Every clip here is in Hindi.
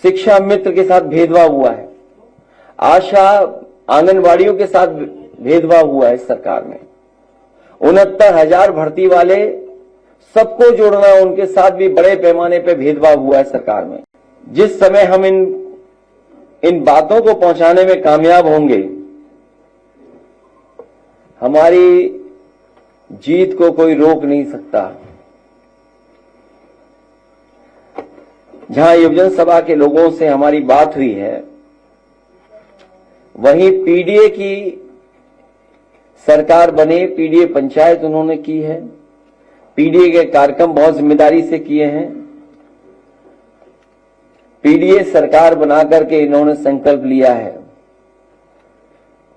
शिक्षा मित्र के साथ भेदभाव हुआ है, आशा आंगनवाड़ियों के साथ भेदभाव हुआ है सरकार में। 69,000 भर्ती वाले सबको जोड़ना, उनके साथ भी बड़े पैमाने पर भेदभाव हुआ है सरकार में। जिस समय हम इन बातों को पहुंचाने में कामयाब होंगे, हमारी जीत को कोई रोक नहीं सकता। जहां युवजन सभा के लोगों से हमारी बात हुई है, वहीं पीडीए की सरकार बने, पीडीए पंचायत उन्होंने की है। पीडीए के कार्यक्रम बहुत जिम्मेदारी से किए हैं। पीडीए सरकार बनाकर के इन्होंने संकल्प लिया है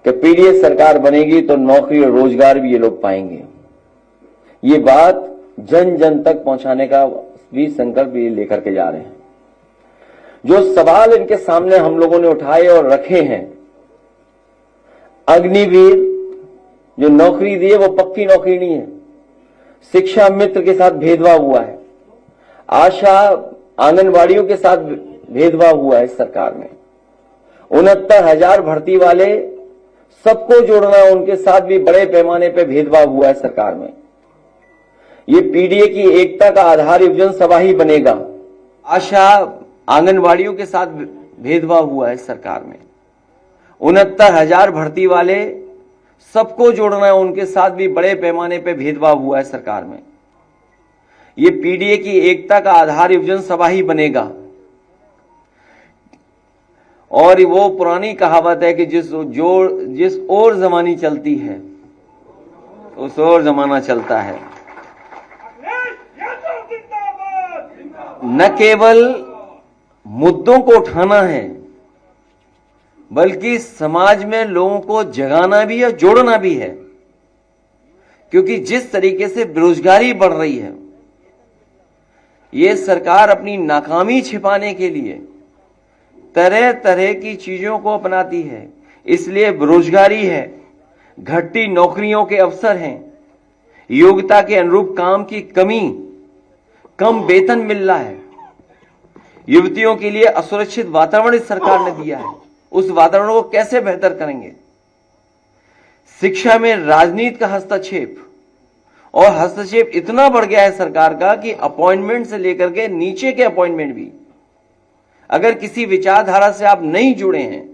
कि पीडीए सरकार बनेगी तो नौकरी और रोजगार भी ये लोग पाएंगे। ये बात जन जन तक पहुंचाने का भी संकल्प ये लेकर के जा रहे हैं। जो सवाल इनके सामने हम लोगों ने उठाए और रखे हैं, अग्निवीर जो नौकरी दी है वो पक्की नौकरी नहीं है। शिक्षा मित्र के साथ भेदभाव हुआ है, आशा आंगनवाड़ियों के साथ भेदभाव हुआ है सरकार में। 69,000 भर्ती वाले सबको जोड़ना, उनके साथ भी बड़े पैमाने पर भेदभाव हुआ है सरकार में। ये पीडीए की एकता का आधार युवजन सभा ही बनेगा। आशा आंगनवाड़ियों के साथ भेदभाव हुआ है सरकार में। 69,000 भर्ती वाले सबको जोड़ना, उनके साथ भी बड़े पैमाने पर भेदभाव हुआ है सरकार में। ये पीडीए की एकता का आधार युवजन सभा ही बनेगा। और वो पुरानी कहावत है कि जिस ओर जमानी चलती है उस ओर जमाना चलता है। न केवल मुद्दों को उठाना है, बल्कि समाज में लोगों को जगाना भी है, जोड़ना भी है। क्योंकि जिस तरीके से बेरोजगारी बढ़ रही है, ये सरकार अपनी नाकामी छिपाने के लिए तरह तरह की चीजों को अपनाती है। इसलिए बेरोजगारी है, घटती नौकरियों के अवसर हैं, योग्यता के अनुरूप काम की कमी, कम वेतन मिल रहा है, युवतियों के लिए असुरक्षित वातावरण इस सरकार ने दिया है। उस वातावरण को कैसे बेहतर करेंगे? शिक्षा में राजनीति का हस्तक्षेप, और हस्तक्षेप इतना बढ़ गया है सरकार का कि अपॉइंटमेंट से लेकर के नीचे के अपॉइंटमेंट भी, अगर किसी विचारधारा से आप नहीं जुड़े हैं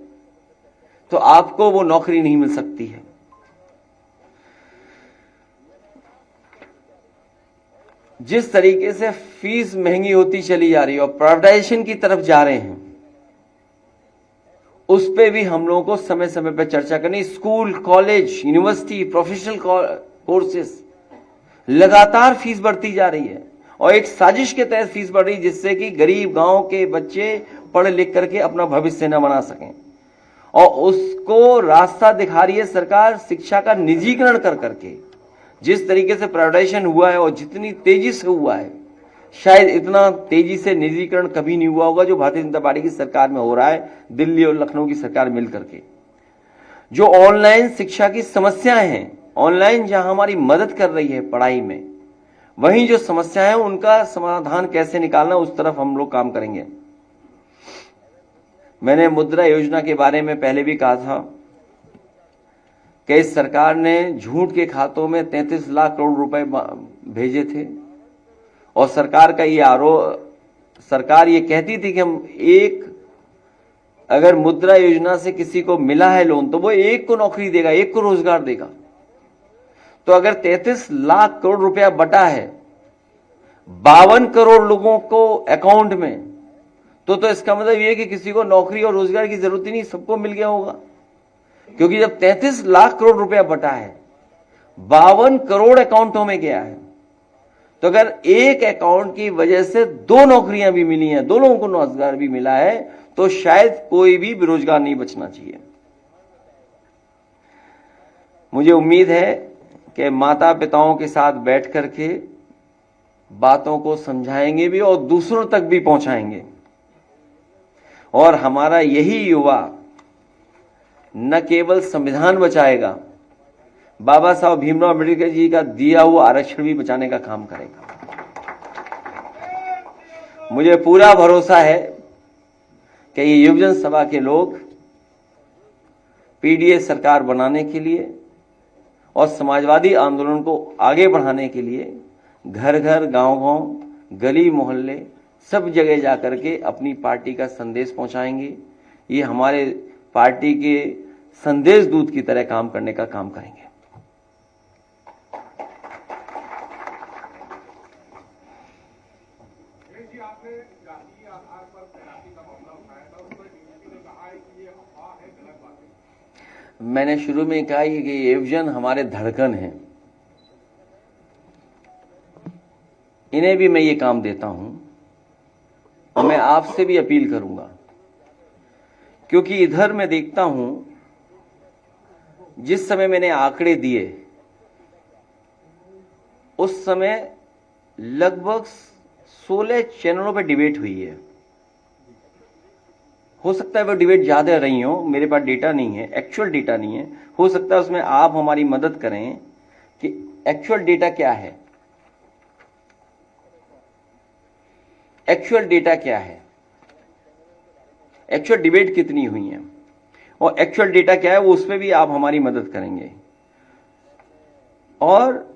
तो आपको वो नौकरी नहीं मिल सकती है। जिस तरीके से फीस महंगी होती चली जा रही है और प्राइवेटाइजेशन की तरफ जा रहे हैं, उस पे भी हम लोगों को समय समय पर चर्चा करनी। School, college, university, professional courses, लगातार फीस बढ़ती जा रही है और एक साजिश के तहत फीस बढ़ रही है, जिससे कि गरीब गांव के बच्चे पढ़ लिख करके अपना भविष्य न बना सकें। और उसको रास्ता दिखा रही है सरकार शिक्षा का निजीकरण कर करके। जिस तरीके से प्राइवेटाइजेशन हुआ है और जितनी तेजी से हुआ है, शायद इतना तेजी से निजीकरण कभी नहीं हुआ होगा जो भारतीय जनता पार्टी की सरकार में हो रहा है, दिल्ली और लखनऊ की सरकार मिल करके। जो ऑनलाइन शिक्षा की समस्याएं हैं, ऑनलाइन जहां हमारी मदद कर रही है पढ़ाई में, वहीं जो समस्याएं हैं उनका समाधान कैसे निकालना, उस तरफ हम लोग काम करेंगे। मैंने मुद्रा योजना के बारे में पहले भी कहा था कि इस सरकार ने झूठ के खातों में 33 लाख करोड़ रुपए भेजे थे और सरकार का ये सरकार ये कहती थी कि हम अगर मुद्रा योजना से किसी को मिला है लोन तो वो एक को नौकरी देगा, एक को रोजगार देगा। तो अगर 33 लाख करोड़ रुपया बटा है 52 करोड़ लोगों को अकाउंट में, तो इसका मतलब ये कि किसी को नौकरी और रोजगार की जरूरत ही नहीं, सबको मिल गया होगा। क्योंकि जब 33 लाख करोड़ रुपया बटा है, 52 करोड़ अकाउंटों में गया है, तो अगर एक अकाउंट की वजह से 2 नौकरियां भी मिली हैं, 2 लोगों को रोजगार भी मिला है, तो शायद कोई भी बेरोजगार नहीं बचना चाहिए। मुझे उम्मीद है कि माता पिताओं के साथ बैठ करके बातों को समझाएंगे भी और दूसरों तक भी पहुंचाएंगे। और हमारा यही युवा न केवल संविधान बचाएगा, बाबा साहब भीमराव अम्बेडकर जी का दिया हुआ आरक्षण भी बचाने का काम करेगा। मुझे पूरा भरोसा है कि ये युवजन सभा के लोग पीडीए सरकार बनाने के लिए और समाजवादी आंदोलन को आगे बढ़ाने के लिए घर घर, गांव-गांव, गली मोहल्ले सब जगह जाकर के अपनी पार्टी का संदेश पहुंचाएंगे। ये हमारे पार्टी के संदेश दूत की तरह काम करने का काम करेंगे। आपने जातीय आधार पर तैनाती का मामला उठाया था, उस पर डीजीपी ने कहा है कि ये अफवाह है, गलत बात है। मैंने शुरू में कहा कि ये युवजन हमारे धड़कन हैं, इन्हें भी मैं ये काम देता हूं और मैं आपसे भी अपील करूंगा, क्योंकि इधर मैं देखता हूं जिस समय मैंने आंकड़े दिए उस समय लगभग 16 चैनलों पे डिबेट हुई है। हो सकता है वो डिबेट ज्यादा रही हो, मेरे पास डेटा नहीं है, एक्चुअल डेटा नहीं है। हो सकता है उसमें आप हमारी मदद करें कि एक्चुअल डेटा क्या है, एक्चुअल डेटा क्या है, एक्चुअल डिबेट कितनी हुई है और एक्चुअल डेटा क्या है, वो उसमें भी आप हमारी मदद करेंगे। और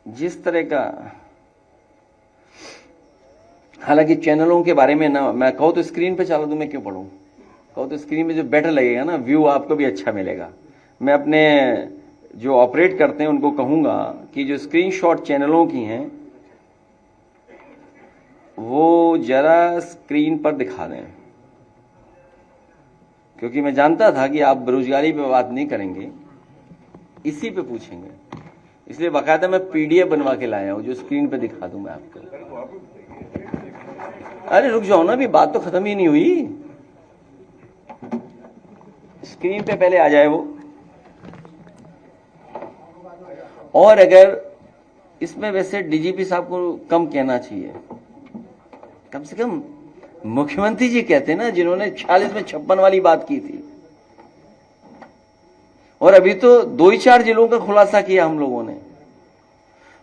जिस तरह का, हालांकि चैनलों के बारे में ना मैं कहूं तो स्क्रीन पे चला दूं, मैं क्यों पढ़ूं, कहूं तो स्क्रीन पे जो बेटर लगेगा ना, व्यू आपको भी अच्छा मिलेगा। मैं अपने जो ऑपरेट करते हैं उनको कहूंगा कि जो स्क्रीनशॉट चैनलों की हैं वो जरा स्क्रीन पर दिखा दें, क्योंकि मैं जानता था कि आप बेरोजगारी पे बात नहीं करेंगे, इसी पे पूछेंगे, इसलिए बाकायदा मैं पीडीएफ बनवा के लाया हूं जो स्क्रीन पे दिखा दूं मैं आपको। अरे रुक जाओ ना, अभी बात तो खत्म ही नहीं हुई, स्क्रीन पे पहले आ जाए वो। और अगर इसमें वैसे डीजीपी साहब को कम कहना चाहिए, कम से कम मुख्यमंत्री जी कहते हैं ना, जिन्होंने 46 में 56 वाली बात की थी, और अभी तो 2 ही 4 जिलों का खुलासा किया हम लोगों ने।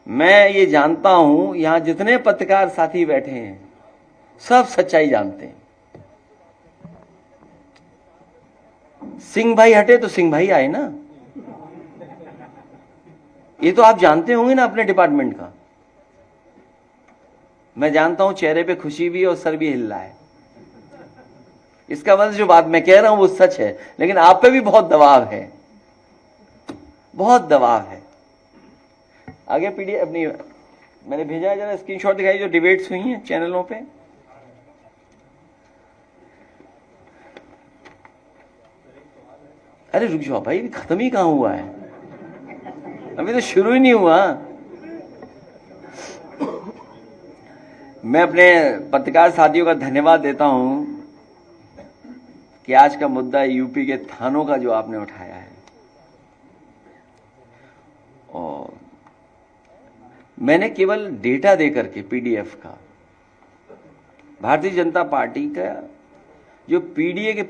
मैं ये जानता हूं यहां जितने पत्रकार साथी बैठे हैं सब सच्चाई जानते हैं। सिंह भाई हटे तो सिंह भाई आए ना, ये तो आप जानते होंगे ना अपने डिपार्टमेंट का। मैं जानता हूं चेहरे पे खुशी भी और सर भी हिल रहा है, इसका मतलब जो बात मैं कह रहा हूं वो सच है, लेकिन आप पे भी बहुत दबाव है, बहुत दबाव है। आगे पीडीएफ अपनी मैंने भेजा है, जरा स्क्रीनशॉट दिखाई जो डिबेट्स हुई हैं चैनलों पे। अरे रुक जाओ भाई, खत्म ही कहां हुआ है, अभी तो शुरू ही नहीं हुआ। मैं अपने पत्रकार साथियों का धन्यवाद देता हूं कि आज का मुद्दा यूपी के थानों का जो आपने उठाया है, और मैंने केवल डेटा देकर के पीडीएफ का, भारतीय जनता पार्टी का जो पीडीए के